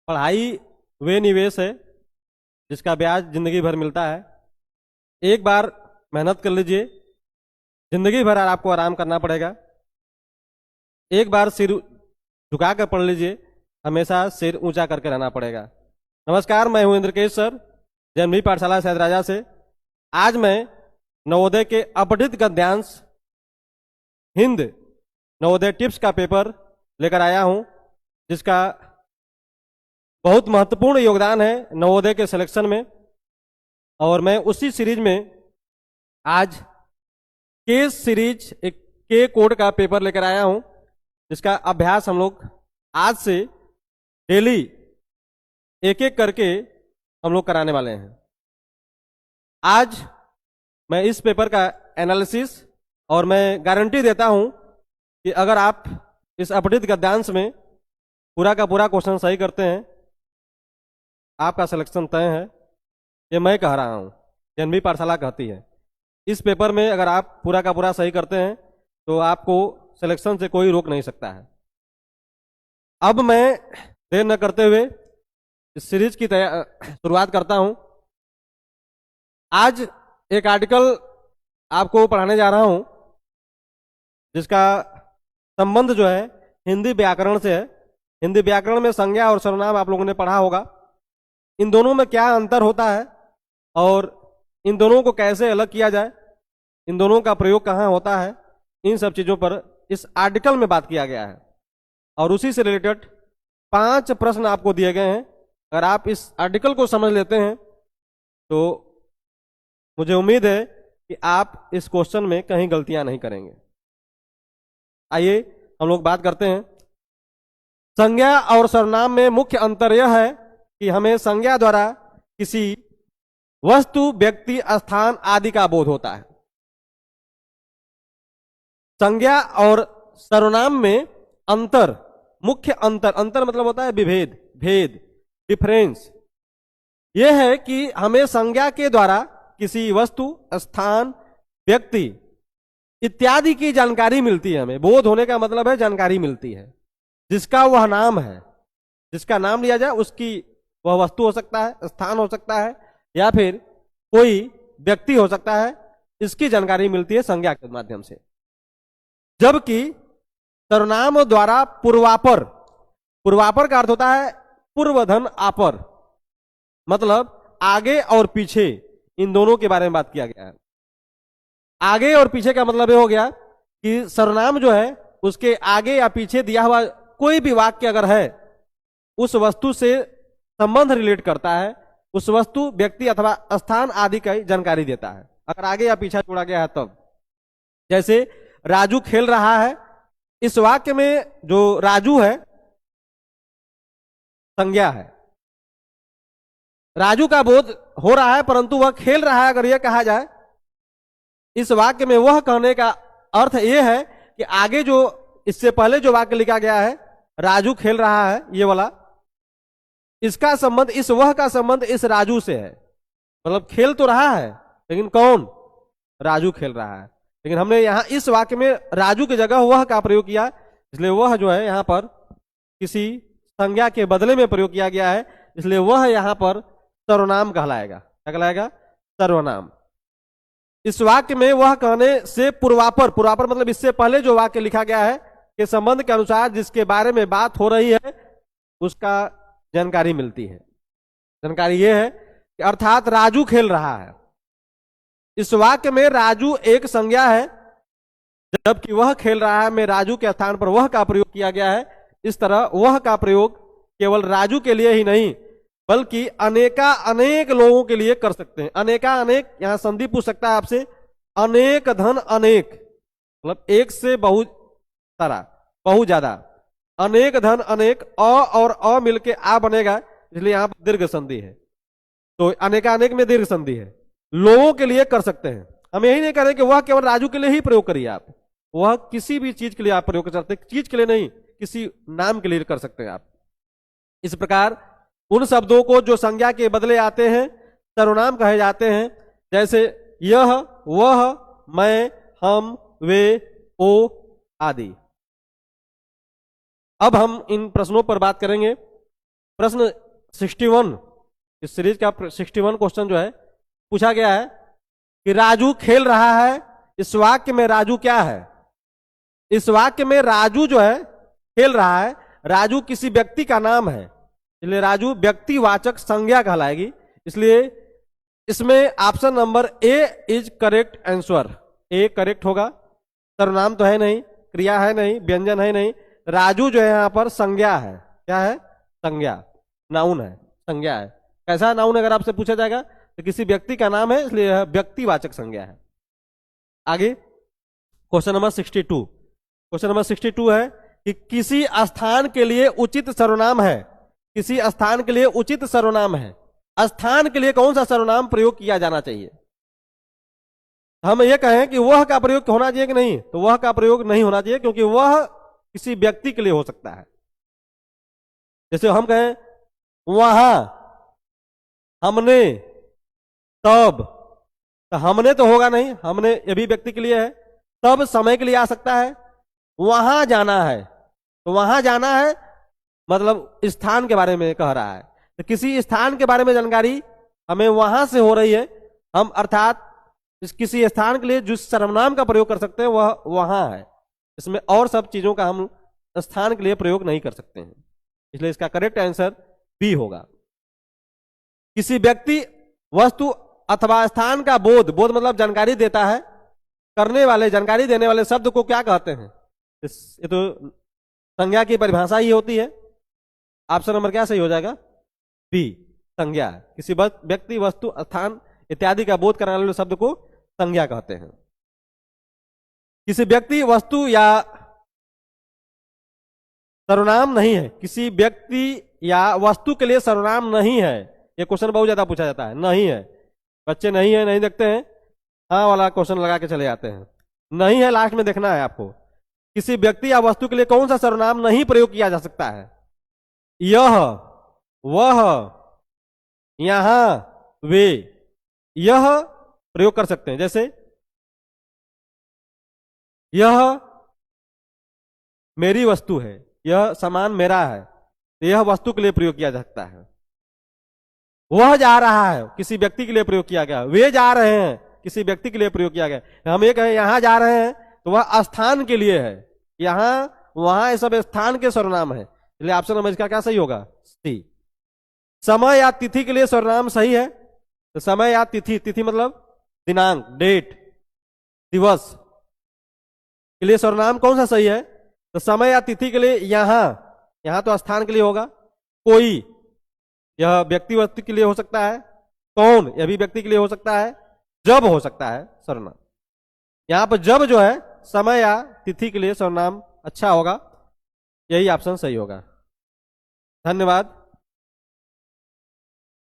पढ़ाई वे निवेश है जिसका ब्याज जिंदगी भर मिलता है। एक बार मेहनत कर लीजिए, जिंदगी भर आपको आराम करना पड़ेगा। एक बार सिर झुका कर पढ़ लीजिए, हमेशा सिर ऊंचा करके रहना पड़ेगा। नमस्कार, मैं हूं इंद्रकेश सर, जन्मी पाठशाला सैदराजा से। आज मैं नवोदय के अपठित गद्यांश हिंद नवोदय टिप्स का पेपर लेकर आया हूं, जिसका बहुत महत्वपूर्ण योगदान है नवोदय के सिलेक्शन में। और मैं उसी सीरीज में आज केस सीरीज एक के कोड का पेपर लेकर आया हूं, जिसका अभ्यास हम लोग आज से डेली एक एक करके हम लोग कराने वाले हैं। आज मैं इस पेपर का एनालिसिस, और मैं गारंटी देता हूं कि अगर आप इस अपठित गद्यांश में पूरा का पूरा क्वेश्चन सही करते हैं, आपका सिलेक्शन तय है। ये मैं कह रहा हूं, जनवी पाठशाला कहती है। इस पेपर में अगर आप पूरा का पूरा सही करते हैं तो आपको सिलेक्शन से कोई रोक नहीं सकता है। अब मैं देर न करते हुए इस सीरीज की शुरुआत करता हूं। आज एक आर्टिकल आपको पढ़ाने जा रहा हूं, जिसका संबंध जो है हिंदी व्याकरण से है। हिंदी व्याकरण में संज्ञा और सर्वनाम आप लोगों ने पढ़ा होगा। इन दोनों में क्या अंतर होता है और इन दोनों को कैसे अलग किया जाए, इन दोनों का प्रयोग कहाँ होता है, इन सब चीजों पर इस आर्टिकल में बात किया गया है। और उसी से रिलेटेड 5 प्रश्न आपको दिए गए हैं। अगर आप इस आर्टिकल को समझ लेते हैं तो मुझे उम्मीद है कि आप इस क्वेश्चन में कहीं गलतियां नहीं करेंगे। आइए हम लोग बात करते हैं। संज्ञा और सर्वनाम में मुख्य अंतर यह है कि हमें संज्ञा द्वारा किसी वस्तु, व्यक्ति, स्थान आदि का बोध होता है। संज्ञा और सर्वनाम में अंतर, मुख्य अंतर, अंतर मतलब होता है विभेद, भेद, डिफरेंस। यह है कि हमें संज्ञा के द्वारा किसी वस्तु, स्थान, व्यक्ति इत्यादि की जानकारी मिलती है। हमें बोध होने का मतलब है जानकारी मिलती है, जिसका वह नाम है। जिसका नाम लिया जाए उसकी वह वस्तु हो सकता है, स्थान हो सकता है, या फिर कोई व्यक्ति हो सकता है। इसकी जानकारी मिलती है संज्ञा के माध्यम से। जबकि सर्वनाम द्वारा पूर्वापर, पूर्वापर का अर्थ होता है पूर्वधन आपर, मतलब आगे और पीछे, इन दोनों के बारे में बात किया गया है। आगे और पीछे का मतलब यह हो गया कि सर्वनाम जो है उसके आगे या पीछे दिया हुआ कोई भी वाक्य अगर है, उस वस्तु से संबंध रिलेट करता है, उस वस्तु, व्यक्ति अथवा स्थान आदि की जानकारी देता है। अगर आगे या पीछे जोड़ा गया है तब। जैसे राजू खेल रहा है, इस वाक्य में जो राजू है संज्ञा है। राजू का बोध हो रहा है परंतु वह खेल रहा है, अगर यह कहा जाए इस वाक्य में, वह कहने का अर्थ यह है कि आगे जो इससे पहले जो वाक्य लिखा गया है राजू खेल रहा है, ये वाला, इसका संबंध, इस वह का संबंध इस राजू से है। मतलब खेल तो रहा है लेकिन कौन? राजू खेल रहा है। लेकिन हमने यहां इस वाक्य में राजू की जगह वह का प्रयोग किया, इसलिए वह जो है यहां पर किसी संज्ञा के बदले में प्रयोग किया गया है, इसलिए वह यहां पर सर्वनाम कहलाएगा। क्या कहलाएगा? सर्वनाम। इस वाक्य में वह कहने से पूर्वापर, पूर्वापर मतलब इससे पहले जो वाक्य लिखा गया है के संबंध के अनुसार जिसके बारे में बात हो रही है उसका जानकारी मिलती है। जानकारी यह है कि अर्थात राजू खेल रहा है। इस वाक्य में राजू एक संज्ञा है, जबकि वह खेल रहा है में राजू के स्थान पर वह का प्रयोग किया गया है। इस तरह वह का प्रयोग केवल राजू के लिए ही नहीं बल्कि अनेका अनेक लोगों के लिए कर सकते हैं। अनेका अनेक, यहां संधि पूछ सकता है आपसे। अनेक धन अनेक, मतलब एक से बहुत सारा, बहुत ज्यादा। अनेक धन अनेक, अ और अ मिलके आ बनेगा, इसलिए यहां पर दीर्घ संधि है। तो अनेका अनेक में दीर्घ संधि है। लोगों के लिए कर सकते हैं। हम यही नहीं कह रहे कि वह केवल राजू के लिए ही प्रयोग करिए आप, वह किसी भी चीज के लिए आप प्रयोग कर सकते हैं। चीज के लिए नहीं, किसी नाम के लिए कर सकते हैं आप। इस प्रकार उन शब्दों को जो संज्ञा के बदले आते हैं सर्वनाम कहे जाते हैं। जैसे यह, वह, मैं, हम, वे, ओ आदि। अब हम इन प्रश्नों पर बात करेंगे। प्रश्न 61, इस सीरीज का 61 क्वेश्चन जो है पूछा गया है कि राजू खेल रहा है, इस वाक्य में राजू क्या है? इस वाक्य में राजू जो है खेल रहा है, राजू किसी व्यक्ति का नाम है, इसलिए राजू व्यक्तिवाचक संज्ञा कहलाएगी। इसलिए इसमें option number A is correct answer, A correct होगा। सर्वनाम तो है नहीं, क्रिया है नहीं, व्यंजन है नहीं, राजू जो है यहां पर संज्ञा है। क्या है? संज्ञा, नाउन है, संज्ञा है। कैसा नाउन अगर आपसे पूछा जाएगा तो किसी व्यक्ति का नाम है, इसलिए यह व्यक्तिवाचक संज्ञा है। आगे क्वेश्चन नंबर 62, क्वेश्चन नंबर 62 है कि किसी स्थान के लिए उचित सर्वनाम है, किसी स्थान के लिए उचित सर्वनाम है, स्थान के लिए कौन सा सर्वनाम प्रयोग किया जाना चाहिए? हम ये कहें कि वह का प्रयोग होना चाहिए कि नहीं, तो वह का प्रयोग नहीं होना चाहिए, क्योंकि वह किसी व्यक्ति के लिए हो सकता है। जैसे हम कहें वहां, हमने, तब, तो हमने तो होगा नहीं, हमने ये भी व्यक्ति के लिए है। तब समय के लिए आ सकता है। वहां जाना है, तो वहां जाना है मतलब स्थान के बारे में कह रहा है, तो किसी स्थान के बारे में जानकारी हमें वहां से हो रही है, हम अर्थात इस किसी स्थान के लिए जिस सर्वनाम का प्रयोग कर सकते हैं वह वहां है। इसमें और सब चीजों का हम स्थान के लिए प्रयोग नहीं कर सकते हैं, इसलिए इसका करेक्ट आंसर बी होगा। किसी व्यक्ति, वस्तु अथवा स्थान का बोध, बोध मतलब जानकारी देता है, करने वाले, जानकारी देने वाले शब्द को क्या कहते हैं? ये तो संज्ञा की परिभाषा ही होती है। ऑप्शन नंबर क्या सही हो जाएगा? बी, संज्ञा। किसी व्यक्ति, वस्तु, स्थान इत्यादि का बोध कराने वाले शब्द को संज्ञा कहते हैं। किसी व्यक्ति, वस्तु या सर्वनाम नहीं है, किसी व्यक्ति या वस्तु के लिए सर्वनाम नहीं है, ये क्वेश्चन बहुत ज्यादा पूछा जाता है। नहीं है, बच्चे नहीं है नहीं देखते हैं, हाँ वाला क्वेश्चन लगा के चले जाते हैं। नहीं है लास्ट में देखना है आपको। किसी व्यक्ति या वस्तु के लिए कौन सा सर्वनाम नहीं प्रयोग किया जा सकता है? यह, वह, यहां, वे, यह प्रयोग कर सकते हैं। जैसे यह मेरी वस्तु है, यह सामान मेरा है, तो यह वस्तु के लिए प्रयोग किया जा सकता है। वह जा रहा है, किसी व्यक्ति के लिए प्रयोग किया गया। वे जा रहे हैं, किसी व्यक्ति के लिए प्रयोग किया गया। हम ये कहें यहां जा रहे हैं, तो वह स्थान के लिए है, यहां वहां ये सब स्थान के सर्वनाम है, इसलिए ऑप्शन नंबर इसका क्या सही होगा? सी। समय या तिथि के लिए सर्वनाम सही है, तो समय या तिथि, तिथि मतलब दिनांक, डेट, दिवस के लिए सर्वनाम कौन सा सही है? तो समय या तिथि के लिए यहां, यहां तो स्थान के लिए होगा। कोई, यह व्यक्ति वस्तु के लिए हो सकता है। कौन, यह भी व्यक्ति के लिए हो सकता है। जब हो सकता है सर्वनाम, यहां पर जब जो है समय या तिथि के लिए सर्वनाम अच्छा होगा, यही ऑप्शन सही होगा। धन्यवाद।